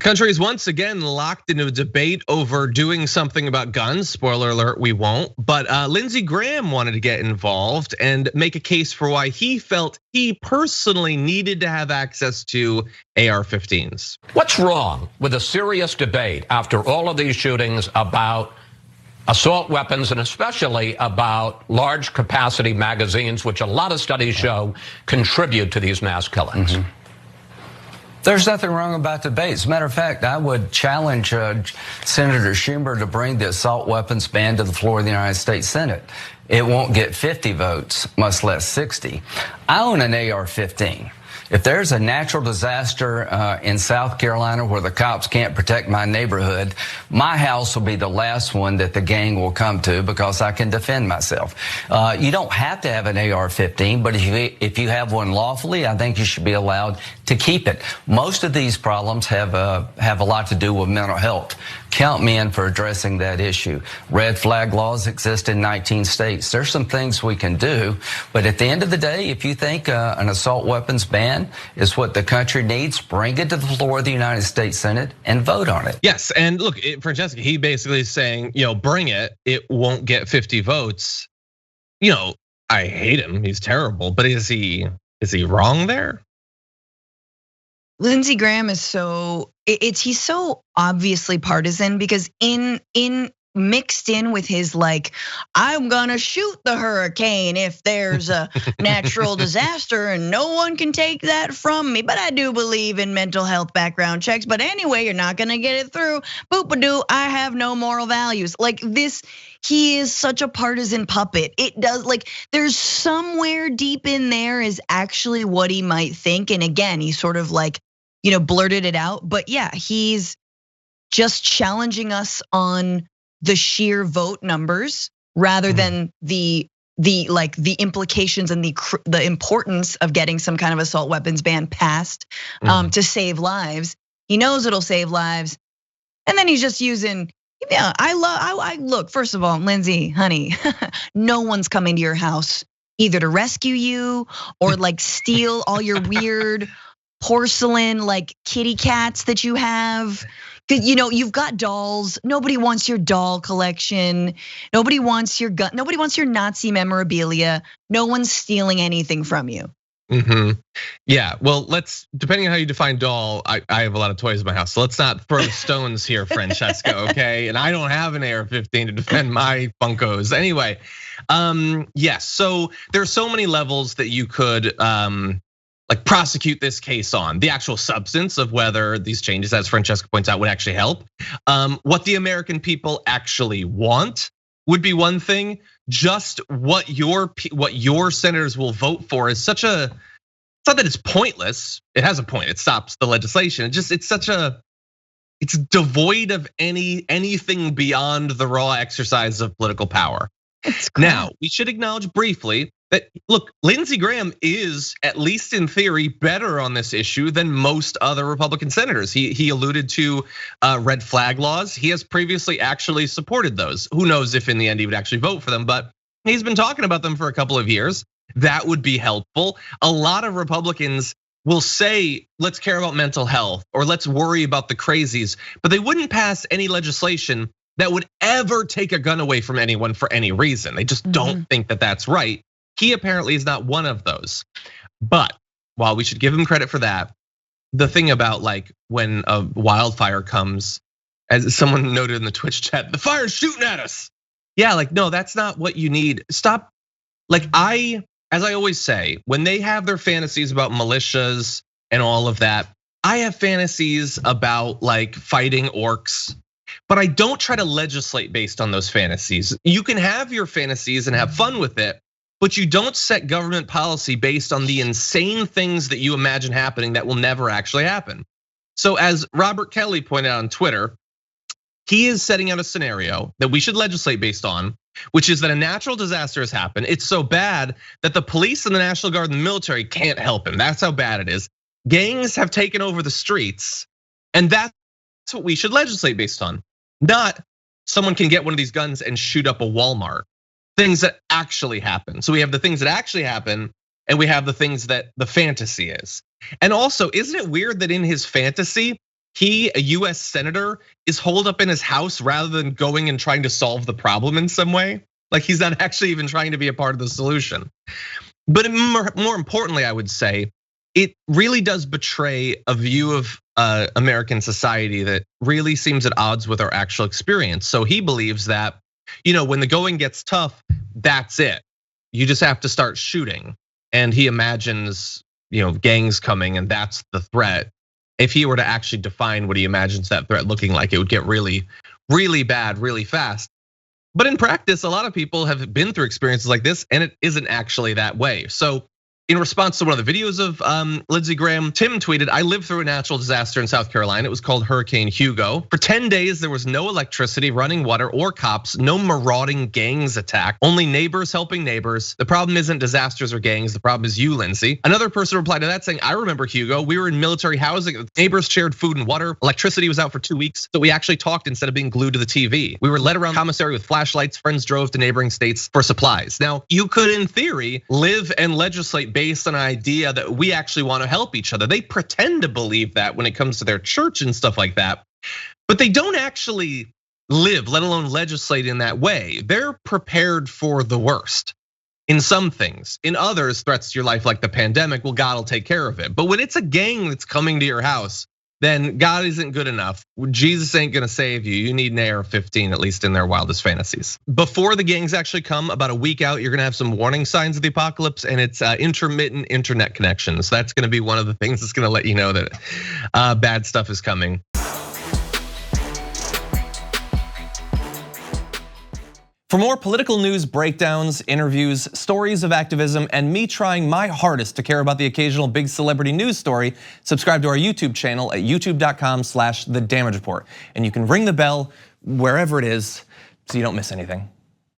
Country is once again locked into a debate over doing something about guns. Spoiler alert, we won't. But Lindsey Graham wanted to get involved and make a case for why he felt he personally needed to have access to AR-15s. What's wrong with a serious debate after all of these shootings about assault weapons, and especially about large capacity magazines, which a lot of studies show contribute to these mass killings? Mm-hmm. There's nothing wrong about debate. As a matter of fact, I would challenge Senator Schumer to bring the assault weapons ban to the floor of the United States Senate. It won't get 50 votes, much less 60. I own an AR-15. If there's a natural disaster in South Carolina where the cops can't protect my neighborhood, my house will be the last one that the gang will come to because I can defend myself. You don't have to have an AR-15, but if you have one lawfully, I think you should be allowed to keep it. Most of these problems have a lot to do with mental health. Count me in for addressing that issue. Red flag laws exist in 19 states. There's some things we can do, but at the end of the day, if you think an assault weapons ban is what the country needs, bring it to the floor of the United States Senate and vote on it. Yes, and look, Francesca, he basically is saying, bring it. It won't get 50 votes. I hate him. He's terrible. But is he wrong there? Lindsey Graham is he's so obviously partisan because in mixed in with his I'm gonna shoot the hurricane if there's a natural disaster and no one can take that from me. But I do believe in mental health background checks. But anyway, you're not gonna get it through. Boop-a-doo, I have no moral values. He is such a partisan puppet. It does there's somewhere deep in there is actually what he might think. And again, he sort of blurted it out. But yeah, he's just challenging us on the sheer vote numbers rather than the implications and the importance of getting some kind of assault weapons ban passed to save lives. He knows it'll save lives, and then he's just using. Yeah, I look. First of all, Lindsey, honey, no one's coming to your house either to rescue you or steal all your weird porcelain kitty cats that you have. You've got dolls. Nobody wants your doll collection. Nobody wants your gun. Nobody wants your Nazi memorabilia. No one's stealing anything from you. Yeah, well, depending on how you define doll, I have a lot of toys in my house. So let's not throw stones here, Francesca, okay? And I don't have an AR-15 to defend my Funkos. Anyway, yes, so there's so many levels that you could prosecute this case on. The actual substance of whether these changes, as Francesca points out, would actually help. What the American people actually want would be one thing. Just what your senators will vote for is such a. It's not that it's pointless. It has a point. It stops the legislation. It's devoid of anything beyond the raw exercise of political power. Now, we should acknowledge briefly that, look, Lindsey Graham is, at least in theory, better on this issue than most other Republican senators. He alluded to red flag laws. He has previously actually supported those. Who knows if in the end he would actually vote for them, but he's been talking about them for a couple of years. That would be helpful. A lot of Republicans will say, let's care about mental health or let's worry about the crazies, but they wouldn't pass any legislation that would ever take a gun away from anyone for any reason. They just don't think that that's right. He apparently is not one of those. But while we should give him credit for that, the thing about when a wildfire comes, as someone noted in the Twitch chat, the fire's shooting at us. Yeah, no, that's not what you need. Stop. As I always say, when they have their fantasies about militias and all of that, I have fantasies about fighting orcs. But I don't try to legislate based on those fantasies. You can have your fantasies and have fun with it, but you don't set government policy based on the insane things that you imagine happening that will never actually happen. So as Robert Kelly pointed out on Twitter, he is setting out a scenario that we should legislate based on, which is that a natural disaster has happened. It's so bad that the police and the National Guard and the military can't help him. That's how bad it is. Gangs have taken over the streets, and that's what we should legislate based on. Not someone can get one of these guns and shoot up a Walmart. Things that actually happen. So we have the things that actually happen, and we have the things that the fantasy is. And also, isn't it weird that in his fantasy, he, a US senator, is holed up in his house rather than going and trying to solve the problem in some way. Like he's not actually even trying to be a part of the solution. But more importantly, I would say, it really does betray a view of American society that really seems at odds with our actual experience. So he believes that, when the going gets tough, that's it. You just have to start shooting. And he imagines, gangs coming, and that's the threat. If he were to actually define what he imagines that threat looking like, it would get really, really bad, really fast. But in practice, a lot of people have been through experiences like this, and it isn't actually that way. So in response to one of the videos of Lindsey Graham, Tim tweeted, "I lived through a natural disaster in South Carolina. It was called Hurricane Hugo. For 10 days, there was no electricity, running water, or cops, no marauding gangs attack, only neighbors helping neighbors. The problem isn't disasters or gangs, the problem is you, Lindsey." Another person replied to that saying, "I remember Hugo. We were in military housing. Neighbors shared food and water. Electricity was out for 2 weeks, so we actually talked instead of being glued to the TV. We were led around commissary with flashlights. Friends drove to neighboring states for supplies." Now, you could, in theory, live and legislate based on an idea that we actually want to help each other. They pretend to believe that when it comes to their church and stuff like that, but they don't actually live, let alone legislate in that way. They're prepared for the worst in some things. In others, threats to your life like the pandemic, well, God will take care of it. But when it's a gang that's coming to your house, then God isn't good enough. Jesus ain't gonna save you. You need an AR-15, at least in their wildest fantasies. Before the gangs actually come, about a week out, you're gonna have some warning signs of the apocalypse, and it's intermittent internet connections. That's gonna be one of the things that's gonna let you know that bad stuff is coming. For more political news breakdowns, interviews, stories of activism, and me trying my hardest to care about the occasional big celebrity news story, subscribe to our YouTube channel at youtube.com/The Damage Report. And you can ring the bell wherever it is so you don't miss anything.